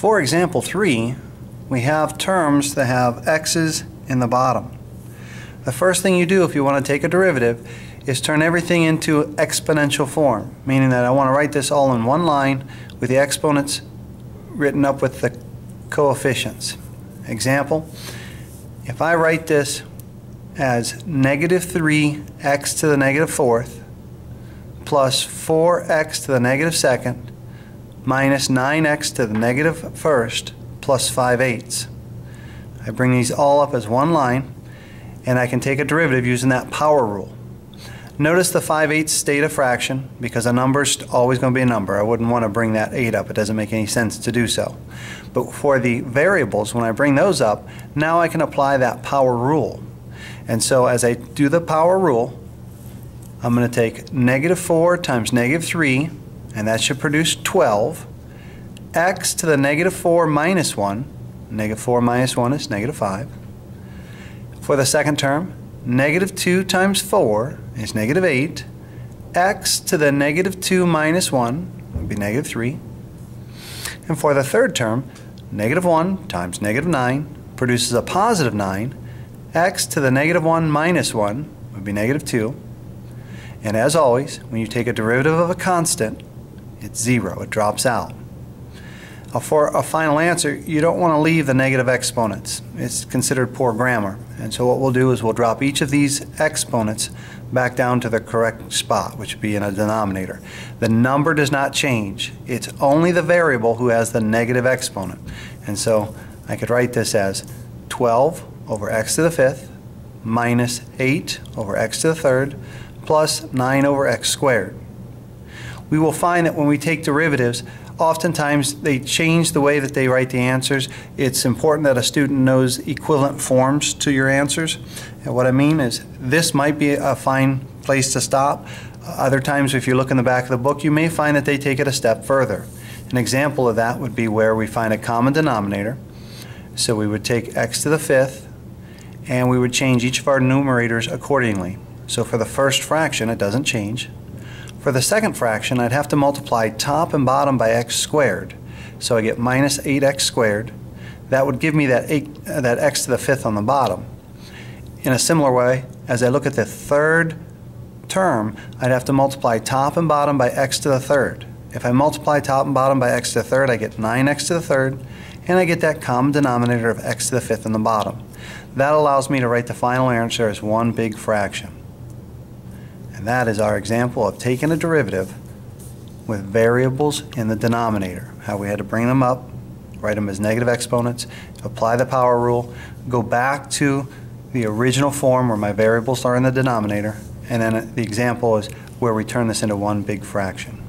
For example 3, we have terms that have x's in the bottom. The first thing you do if you want to take a derivative is turn everything into exponential form, meaning that I want to write this all in one line with the exponents written up with the coefficients. Example, if I write this as negative 3x to the negative fourth plus 4x to the negative second minus 9x to the negative first plus 5/8. I bring these all up as one line, and I can take a derivative using that power rule. Notice the 5/8 stayed a fraction because a number's always going to be a number. I wouldn't want to bring that 8 up. It doesn't make any sense to do so. But for the variables, when I bring those up, now I can apply that power rule. And so as I do the power rule, I'm going to take negative 4 times negative 3, and that should produce 12. X to the negative 4 minus 1. Negative 4 minus 1 is negative 5. For the second term, negative 2 times 4 is negative 8. X to the negative 2 minus 1 would be negative 3. And for the third term, negative 1 times negative 9 produces a positive 9. X to the negative 1 minus 1 would be negative 2. And as always, when you take a derivative of a constant, it's 0. It drops out. For a final answer, you don't want to leave the negative exponents. It's considered poor grammar. And so what we'll do is we'll drop each of these exponents back down to the correct spot, which would be in a denominator. The number does not change. It's only the variable who has the negative exponent. And so I could write this as 12 over x to the fifth minus 8 over x to the third plus 9 over x squared. We will find that when we take derivatives, oftentimes they change the way that they write the answers. It's important that a student knows equivalent forms to your answers. And what I mean is this might be a fine place to stop. Other times if you look in the back of the book, you may find that they take it a step further. An example of that would be where we find a common denominator. So we would take x to the fifth and we would change each of our numerators accordingly. So for the first fraction it doesn't change. For the second fraction, I'd have to multiply top and bottom by x squared. So I get minus 8x squared. That would give me that x to the fifth on the bottom. In a similar way, as I look at the third term, I'd have to multiply top and bottom by x to the third. If I multiply top and bottom by x to the third, I get 9x to the third, and I get that common denominator of x to the fifth on the bottom. That allows me to write the final answer as one big fraction. And that is our example of taking a derivative with variables in the denominator. How we had to bring them up, write them as negative exponents, apply the power rule, go back to the original form where my variables are in the denominator, and then the example is where we turn this into one big fraction.